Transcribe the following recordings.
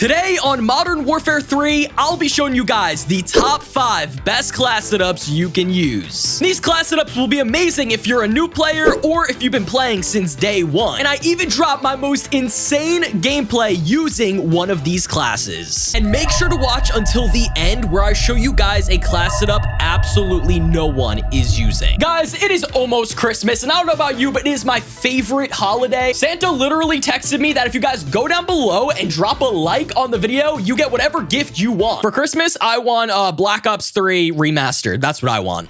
Today on Modern Warfare 3, I'll be showing you guys the top 5 best class setups you can use. These class setups will be amazing if you're a new player or if you've been playing since day one. And I even dropped my most insane gameplay using one of these classes. And make sure to watch until the end where I show you guys a class setup absolutely no one is using. Guys, it is almost Christmas, and I don't know about you, but it is my favorite holiday. Santa literally texted me that if you guys go down below and drop a like on the video, you get whatever gift you want. For Christmas, I want Black Ops 3 Remastered. That's what I want.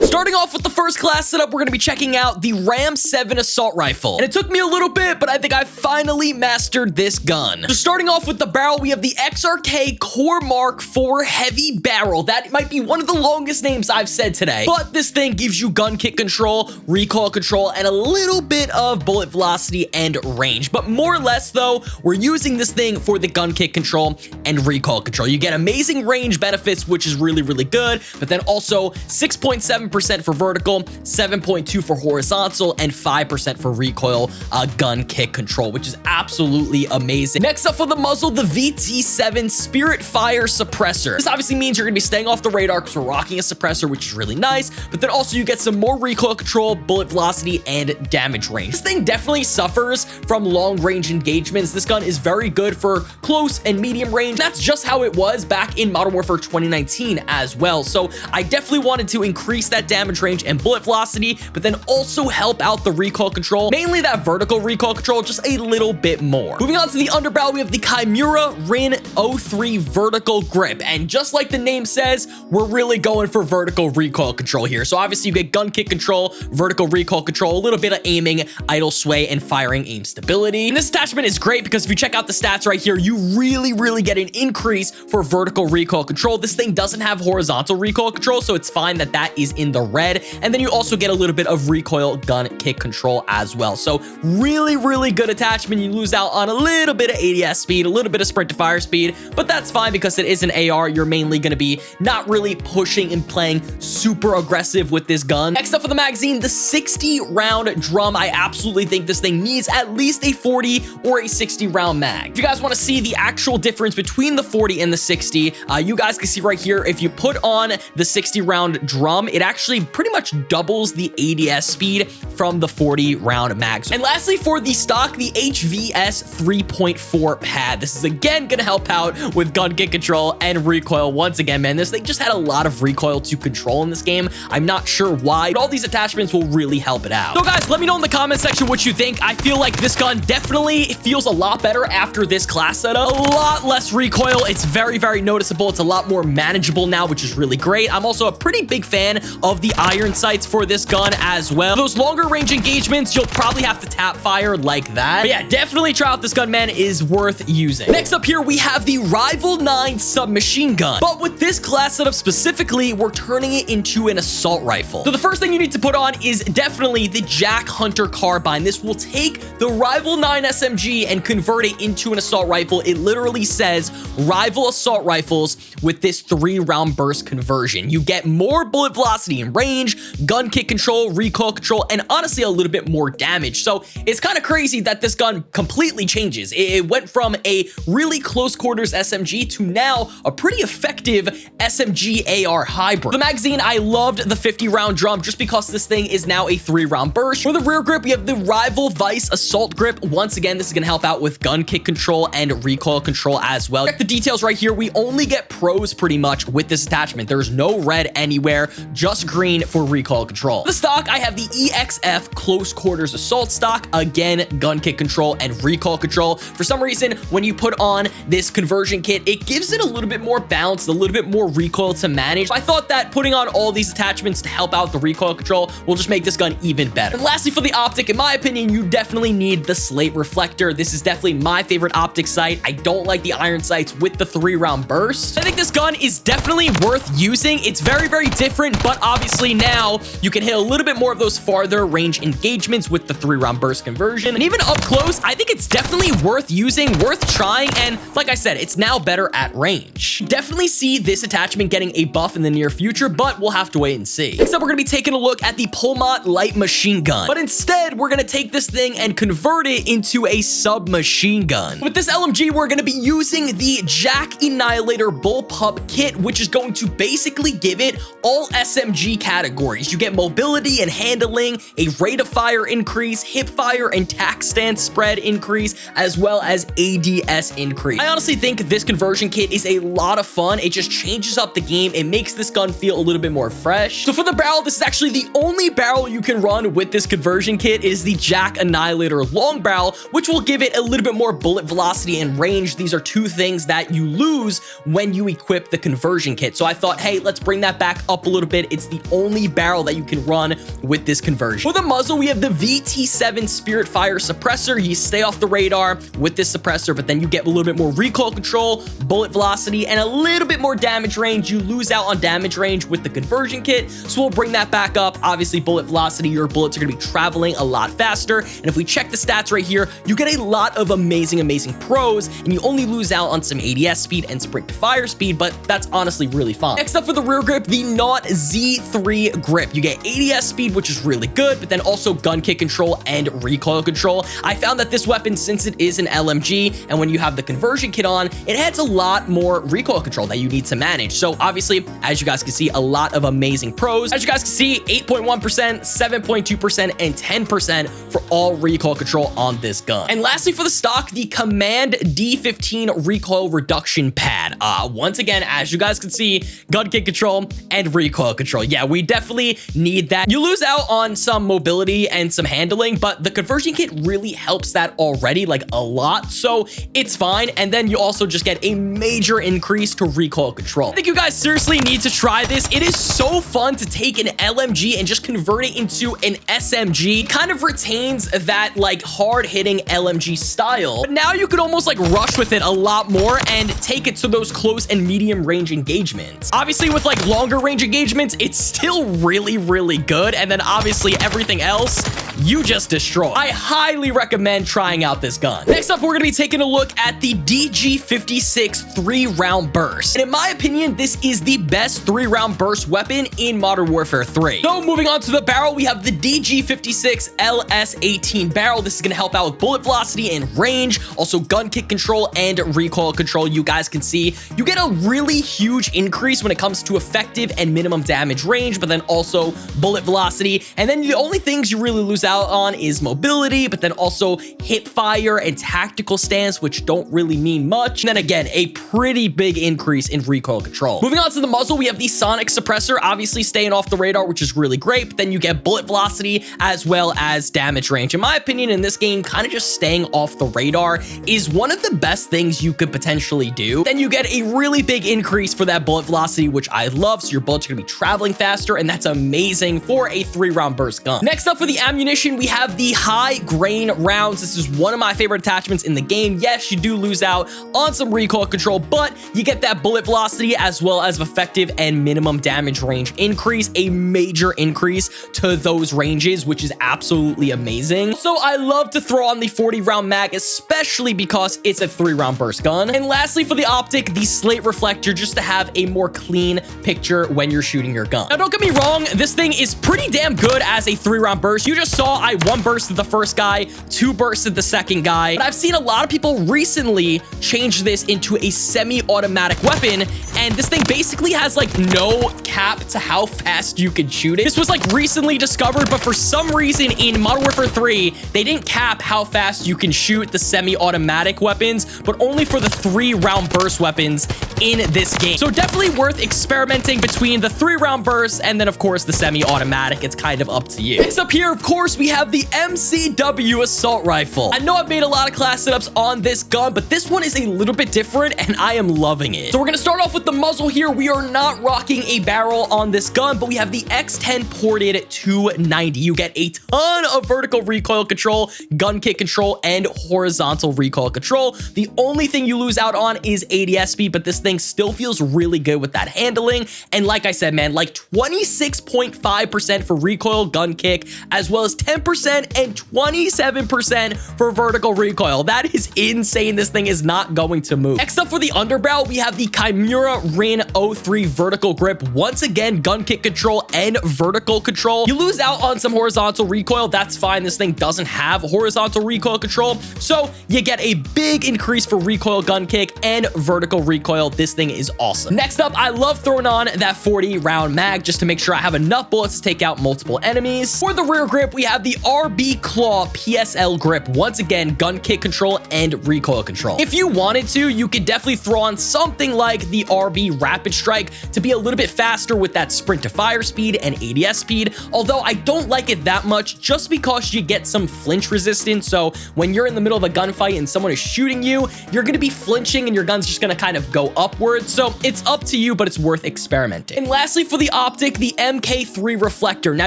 Starting off with the first class setup, we're going to be checking out the Ram 7 assault rifle. And it took me a little bit, but I think I finally mastered this gun. So starting off with the barrel, we have the XRK Core Mark IV Heavy Barrel. That might be one of the longest names I've said today. But this thing gives you gun kick control, recoil control, and a little bit of bullet velocity and range. But more or less, though, we're using this thing for the gun kick control and recoil control. You get amazing range benefits, which is really, really good. But then also 6.7% for vertical, 7.2 for horizontal, and 5% for recoil gun kick control, which is absolutely amazing. Next up for the muzzle, the VT7 Spirit Fire Suppressor. This obviously means you're going to be staying off the radar because we're rocking a suppressor, which is really nice, but then also you get some more recoil control, bullet velocity, and damage range. This thing definitely suffers from long range engagements. This gun is very good for close and medium range. That's just how it was back in Modern Warfare 2019 as well. So I definitely wanted to increase that damage range and bullet velocity, but then also help out the recoil control, mainly that vertical recoil control, just a little bit more. Moving on to the underbarrel, we have the Chimera Rin 03 vertical grip, and just like the name says, we're really going for vertical recoil control here. So obviously you get gun kick control, vertical recoil control, a little bit of aiming, idle sway, and firing aim stability. And this attachment is great because if you check out the stats right here, you really get an increase for vertical recoil control. This thing doesn't have horizontal recoil control, so it's fine that that is in the red. And then you also get a little bit of recoil gun kick control as well. So really good attachment. You lose out on a little bit of ADS speed, a little bit of sprint to fire speed, but that's fine because it is an AR. You're mainly going to be not really pushing and playing super aggressive with this gun. Next up for the magazine, the 60 round drum. I absolutely think this thing needs at least a 40 or a 60 round mag. If you guys want to see the actual difference between the 40 and the 60, you guys can see right here, if you put on the 60 round drum, it actually pretty much doubles the ADS speed from the 40 round mags. And lastly, for the stock, the HVS 3.4 pad. This is again gonna help out with gun kick control and recoil. Once again, man, this thing just had a lot of recoil to control in this game. I'm not sure why, but all these attachments will really help it out. So guys, let me know in the comment section what you think. I feel like this gun definitely feels a lot better after this class setup. A lot less recoil. It's very noticeable. It's a lot more manageable now, which is really great. I'm also a pretty big fan of the iron sights for this gun as well. Those longer range engagements, you'll probably have to tap fire like that. But yeah, definitely try out this gun, man. It is worth using. Next up here, we have the Rival 9 submachine gun. But with this class setup specifically, we're turning it into an assault rifle. So the first thing you need to put on is definitely the Jack Hunter carbine. This will take the Rival 9 SMG and convert it into an assault rifle. It literally says Rival assault rifles with this 3-round burst conversion. You get more bullet velocity and range, gun kick control, recoil control, and honestly a little bit more damage. So it's kind of crazy that this gun completely changes. It went from a really close quarters SMG to now a pretty effective SMG AR hybrid. For the magazine, I loved the 50 round drum just because this thing is now a 3-round burst. For the rear grip, we have the Rival Vice assault grip. Once again, this is going to help out with gun kick control and recoil control as well. Check the details right here. We only get pros pretty much with this attachment. There's no red anywhere, just green for recoil control. The stock, I have the EXF close quarters assault stock. Again, gun kick control and recoil control. For some reason, when you put on this conversion kit, it gives it a little bit more bounce, a little bit more recoil to manage. I thought that putting on all these attachments to help out the recoil control will just make this gun even better. And lastly, for the optic, in my opinion, you definitely need the slate reflector. This is definitely my favorite optic sight. I don't like the iron sights with the 3-round burst. I think this gun is definitely worth using. It's very different, but obviously now you can hit a little bit more of those farther range engagements with the 3-round burst conversion. And even up close, I think it's definitely worth using, worth trying, and like I said, it's now better at range. Definitely see this attachment getting a buff in the near future, but we'll have to wait and see. Next up, we're gonna be taking a look at the PMOT light machine gun, but instead we're gonna take this thing and convert it into a submachine gun. With this LMG, we're gonna be using the Jack Annihilator bullpup kit, which is going to basically give it all SMG categories. You get mobility and handling, a rate of fire increase, hip fire and tac stance spread increase, as well as ADS increase. I honestly think this conversion kit is a lot of fun. It just changes up the game. It makes this gun feel a little bit more fresh. So for the barrel, this is actually the only barrel you can run with this conversion kit is the Jack Annihilator long barrel, which will give it a little bit more bullet velocity and range. These are two things that you lose when you equip the conversion kit. So I thought, hey, let's bring that back up a little bit. It's the only barrel that you can run with this conversion. For the muzzle, we have the VT7 Spirit Fire suppressor. You stay off the radar with this suppressor, but then you get a little bit more recoil control, bullet velocity, and a little bit more damage range. You lose out on damage range with the conversion kit, so we'll bring that back up. Obviously, bullet velocity, your bullets are going to be traveling a lot faster, and if we check the stats right here, you get a lot of amazing pros, and you only lose out on some ADS speed and sprint to fire speed, but that's honestly really fun. Next up for the rear grip, the NOT Z3 grip. You get ADS speed, which is really good, but then also gun kick control and recoil control. I found that this weapon, since it is an LMG, and when you have the conversion kit on, it adds a lot more recoil control that you need to manage. So obviously, as you guys can see, a lot of amazing pros. As you guys can see, 8.1%, 7.2%, and 10% for all recoil control on this gun. And lastly, for the stock, the Command D15 recoil reduction pad. Once again, as you guys can see, gun kick control and recoil control. Yeah, we definitely need that. You lose out on some mobility and some handling, but the conversion kit really helps that already, like a lot, so it's fine. And then you also just get a major increase to recoil control. I think you guys seriously need to try this. It is so fun to take an LMG and just convert it into an SMG. It kind of retains that like hard-hitting LMG style, but now you could almost like rush with it a lot more and take it to those close and medium range engagements. Obviously, with like longer range engagements, it's still really good, and then obviously everything else you just destroy. I highly recommend trying out this gun. Next up, we're gonna be taking a look at the DG56 3-round burst, and in my opinion, this is the best 3-round burst weapon in Modern Warfare 3. So moving on to the barrel, we have the DG56 LS18 barrel. This is gonna help out with bullet velocity and range, also gun kick control and recoil control. You guys can see you get a really huge increase when it comes to effective and minimum damage range, but then also bullet velocity. And then the only things you really lose out on is mobility, but then also hip fire and tactical stance, which don't really mean much. And then again, a pretty big increase in recoil control. Moving on to the muzzle, we have the sonic suppressor, obviously staying off the radar, which is really great, but then you get bullet velocity as well as damage range. In my opinion, in this game, kind of just staying off the radar is one of the best things you could potentially do. Then you get a really big increase for that bullet velocity, which I love, so your bullets are gonna be traveling faster, and that's amazing for a 3-round burst gun. Next up for the ammunition, we have the high grain rounds. This is one of my favorite attachments in the game. Yes, you do lose out on some recoil control, but you get that bullet velocity as well as effective and minimum damage range increase, a major increase to those ranges, which is absolutely amazing. So I love to throw on the 40-round mag, especially because it's a 3-round burst gun. And lastly, for the optic, the slate reflector, just to have a more clean picture when you're shooting your gun. Now, don't get me wrong, this thing is pretty damn good as a 3-round burst. You just saw I 1 bursted the first guy, 2 bursted the second guy, but I've seen a lot of people recently change this into a semi-automatic weapon, and this thing basically has like no cap to how fast you can shoot it. This was like recently discovered, but for some reason in Modern Warfare 3, they didn't cap how fast you can shoot the semi-automatic weapons, but only for the 3-round burst weapons in this game. So definitely worth experimenting between the 3-round burst and then of course the semi-automatic. It's kind of up to you. Next up here, of course, we have the MCW assault rifle. I know I've made a lot of class setups on this gun, but this one is a little bit different and I am loving it. So we're gonna start off with the muzzle here. We are not rocking a barrel on this gun, but we have the X10 ported 290. You get a ton of vertical recoil control, gun kick control, and horizontal recoil control. The only thing you lose out on is ADS speed, but this thing thing still feels really good with that handling. And like I said, man, like 26.5% for recoil gun kick, as well as 10% and 27% for vertical recoil. That is insane. This thing is not going to move. Next up for the underbarrel, we have the Chimera Rin 03 vertical grip. Once again, gun kick control and vertical control. You lose out on some horizontal recoil. That's fine. This thing doesn't have horizontal recoil control, so you get a big increase for recoil gun kick and vertical recoil. This thing is awesome. Next up, I love throwing on that 40 round mag just to make sure I have enough bullets to take out multiple enemies. For the rear grip, we have the RB Claw PSL grip. Once again, gun kick control and recoil control. If you wanted to, you could definitely throw on something like the RB Rapid Strike to be a little bit faster with that sprint to fire speed and ADS speed, although I don't like it that much just because you get some flinch resistance. So when you're in the middle of a gunfight and someone is shooting you, you're going to be flinching and your gun's just going to kind of go upwards. So it's up to you, but it's worth experimenting. And lastly, for the optic, the MK3 reflector. Now,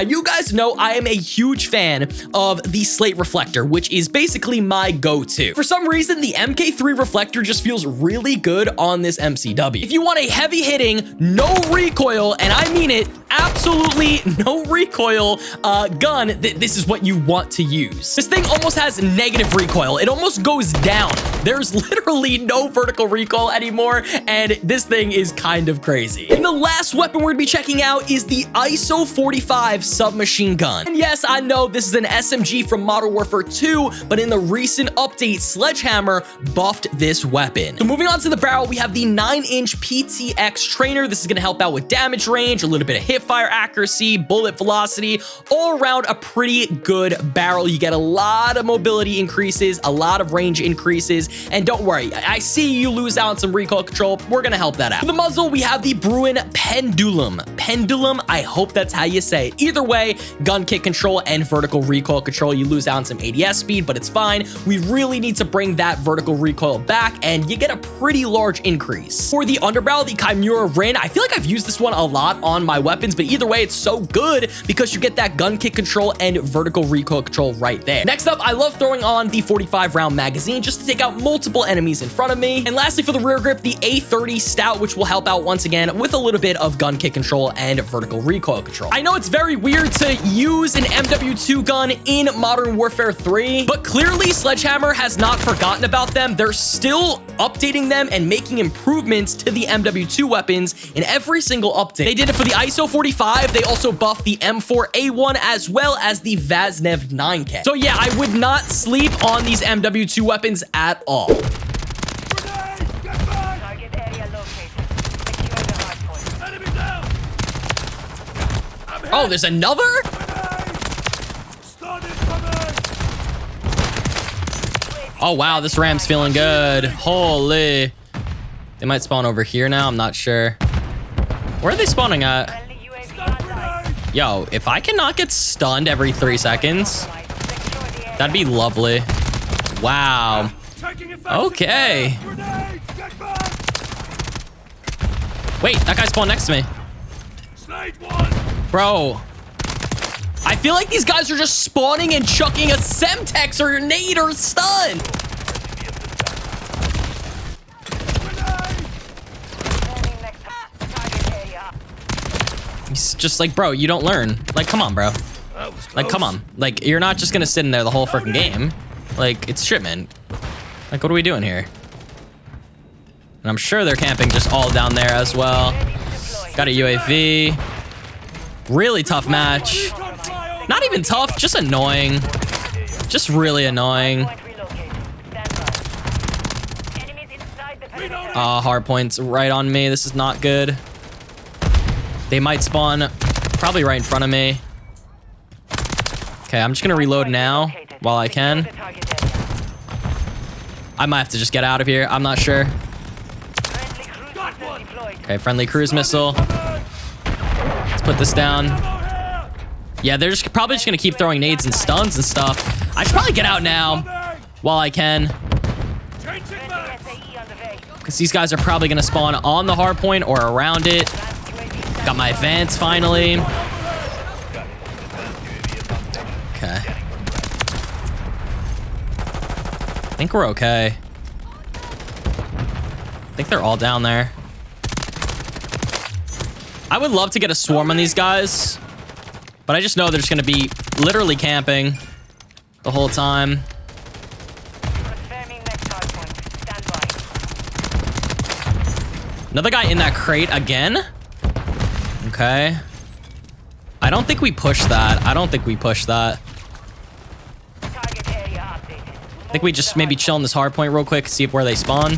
you guys know I am a huge fan of the slate reflector, which is basically my go-to. For some reason, the MK3 reflector just feels really good on this MCW. If you want a heavy hitting, no recoil, and I mean it, absolutely no recoil gun, this is what you want to use. This thing almost has negative recoil. It almost goes down. There's literally no vertical recoil anymore, and this thing is kind of crazy. And the last weapon we're gonna be checking out is the ISO45 submachine gun. And yes, I know this is an SMG from Modern Warfare 2, but in the recent update, Sledgehammer buffed this weapon. So moving on to the barrel, we have the 9-inch PTX trainer. This is gonna help out with damage range, a little bit of hip fire accuracy, bullet velocity, all around a pretty good barrel. You get a lot of mobility increases, a lot of range increases, and don't worry, I see you lose out on some recoil control. We're gonna help that out. For the muzzle, we have the Bruin Pendulum. Pendulum, I hope that's how you say it. Either way, gun kick control and vertical recoil control. You lose out on some ADS speed, but it's fine. We really need to bring that vertical recoil back, and you get a pretty large increase. For the underbarrel, the Chimera Rin, I feel like I've used this one a lot on my weapons, but either way, it's so good because you get that gun kick control and vertical recoil control right there. Next up, I love throwing on the 45 round magazine just to take out multiple enemies in front of me. And lastly, for the rear grip, the A30 Stout, which will help out once again with a little bit of gun kick control and vertical recoil control. I know it's very weird to use an MW2 gun in Modern Warfare 3, but clearly Sledgehammer has not forgotten about them. They're still updating them and making improvements to the MW2 weapons in every single update. They did it for the ISO45. They also buffed the M4A1 as well as the Vaznev 9K. So yeah, I would not sleep on these MW2 weapons at all. Oh, there's another? Oh, wow, this Ram's feeling good. Holy. They might spawn over here now. I'm not sure. Where are they spawning at? Yo, if I cannot get stunned every 3 seconds, that'd be lovely. Wow. Okay. Wait, that guy spawned next to me. Bro. I feel like these guys are just spawning and chucking a Semtex or a nade or a stun. He's just like, bro, you don't learn. Like, come on, bro. Like, come on. Like, you're not just gonna sit in there the whole freaking game. Like, it's shipment. Like, what are we doing here? And I'm sure they're camping just all down there as well. Got a UAV. Really tough match. Not even tough, just annoying. Just really annoying. Hard points right on me. This is not good. They might spawn probably right in front of me. Okay, I'm just gonna reload now while I can. I might have to just get out of here. I'm not sure. Okay, friendly cruise missile. Let's put this down. Yeah, they're just probably just gonna keep throwing nades and stuns and stuff. I should probably get out now while I can. Because these guys are probably gonna spawn on the hard point or around it. Got my advance finally. Okay. I think we're okay. I think they're all down there. I would love to get a swarm on these guys, but I just know they're just going to be literally camping the whole time. Another guy in that crate again. Okay. I don't think we pushed that. I don't think we pushed that. I think we just maybe chill on this hard point real quick, see where they spawn.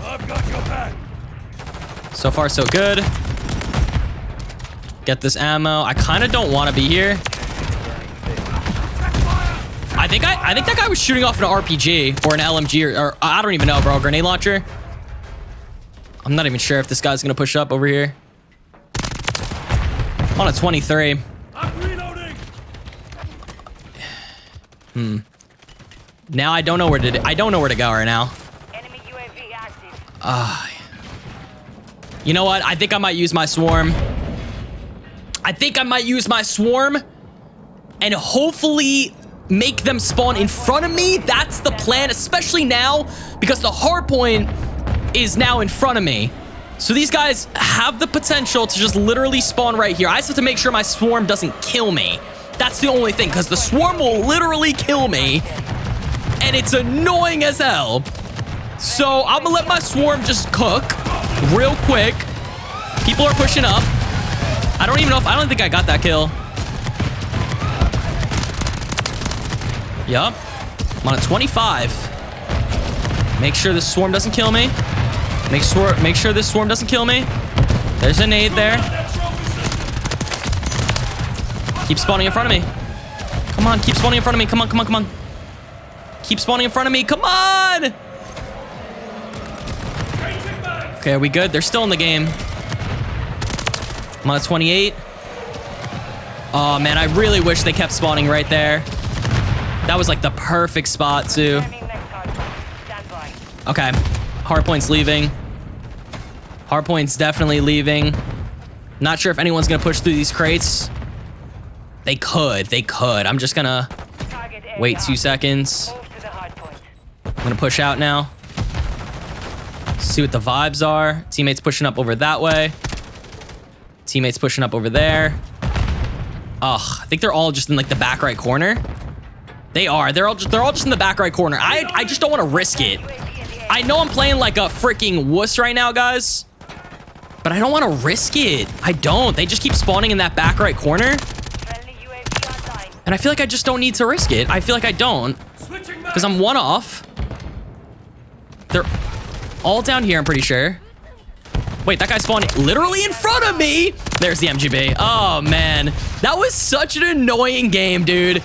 I've got your back. So far, so good. Get this ammo. I kind of don't want to be here. I think that guy was shooting off an RPG or an LMG or I don't even know, bro. Grenade launcher. I'm not even sure if this guy's gonna push up over here. I'm on a 23. I'm reloading. Now I don't know where to go right now. Enemy UAV active. You know what? I think I might use my swarm. And hopefully make them spawn in front of me. That's the plan, especially now because the hard point is now in front of me. So these guys have the potential to just literally spawn right here. I just have to make sure my swarm doesn't kill me. That's the only thing, because the swarm will literally kill me. And it's annoying as hell. So I'm gonna let my swarm just cook real quick. People are pushing up. I don't think I got that kill. Yup. I'm on a 25. Make sure this swarm doesn't kill me. Make sure this swarm doesn't kill me. There's a nade there. Keep spawning in front of me. Come on, keep spawning in front of me. Come on, come on, come on. Keep spawning in front of me. Come on! Okay, are we good? They're still in the game. I'm on a 28. Oh, man, I really wish they kept spawning right there. That was like the perfect spot, too. Okay. Hardpoint's leaving. Hardpoint's definitely leaving. Not sure if anyone's going to push through these crates. They could. They could. I'm just going to wait 2 seconds. I'm going to push out now. See what the vibes are. Teammates pushing up over that way. Teammates pushing up over there. Ugh, I think they're all just in like the back right corner. They are. They're all just in the back right corner. I just don't want to risk it. I know I'm playing like a freaking wuss right now, guys. But I don't want to risk it. I don't. They just keep spawning in that back right corner. And I feel like I just don't need to risk it. I feel like I don't. Because I'm one off. They're all down here, I'm pretty sure. Wait, that guy spawned literally in front of me. There's the MGB. Oh, man. That was such an annoying game, dude.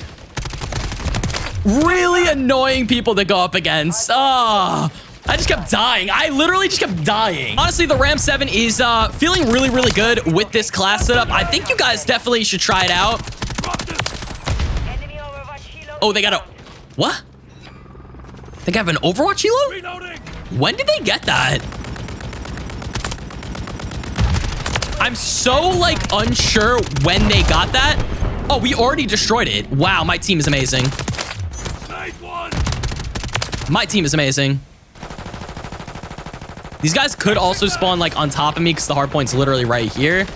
Really annoying people to go up against. Oh, I just kept dying. I literally just kept dying. Honestly, the Ram 7 is feeling really, really good with this class setup. I think you guys definitely should try it out. Oh, they got a... What? They have an Overwatch helo? When did they get that? I'm so, like, unsure when they got that. Oh, we already destroyed it. Wow, my team is amazing. My team is amazing. These guys could also spawn, like, on top of me because the hard point's literally right here.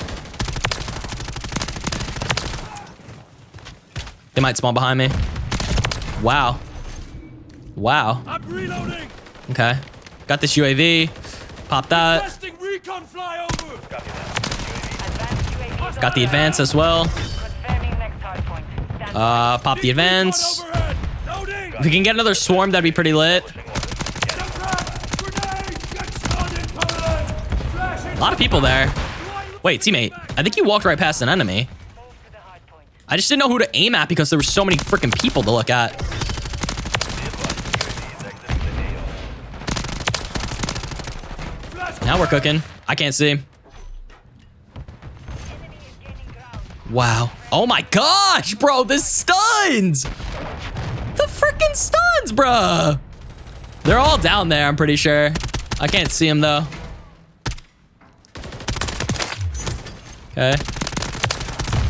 They might spawn behind me. Wow. Wow. I'm reloading. Okay. Got this UAV. Pop that. Recon flyover. Got the advance as well. Pop the advance. If we can get another swarm, that'd be pretty lit. A lot of people there. Wait, teammate. I think you walked right past an enemy. I just didn't know who to aim at because there were so many freaking people to look at. Now we're cooking. I can't see. Wow. Oh my gosh, bro. The stuns. The freaking stuns, bro. They're all down there, I'm pretty sure. I can't see them, though. Okay.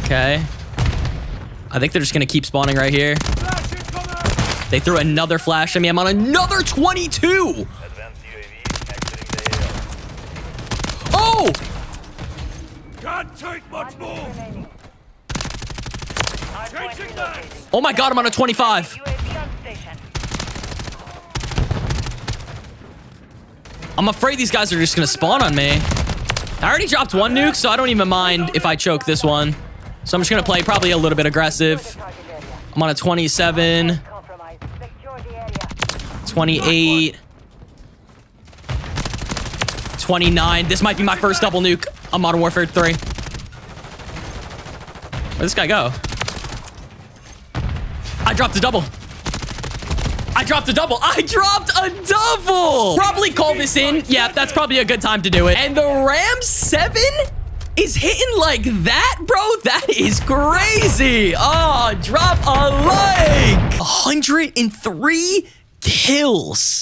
Okay. I think they're just going to keep spawning right here. They threw another flash at me. I'm on another 22. can't take much more. Changing that. Oh my God, I'm on a 25. UAV on station. I'm afraid these guys are just gonna spawn on me. I already dropped one nuke, so I don't even mind if I choke this one. So I'm just gonna play probably a little bit aggressive. I'm on a 27, 28, 29. This might be my first double nuke on Modern Warfare 3. Where'd this guy go? I dropped a double. I dropped a double. I dropped a double. Probably call this in. Yeah, that's probably a good time to do it. And the Ram 7 is hitting like that, bro. That is crazy. Oh, drop a like. 103 kills.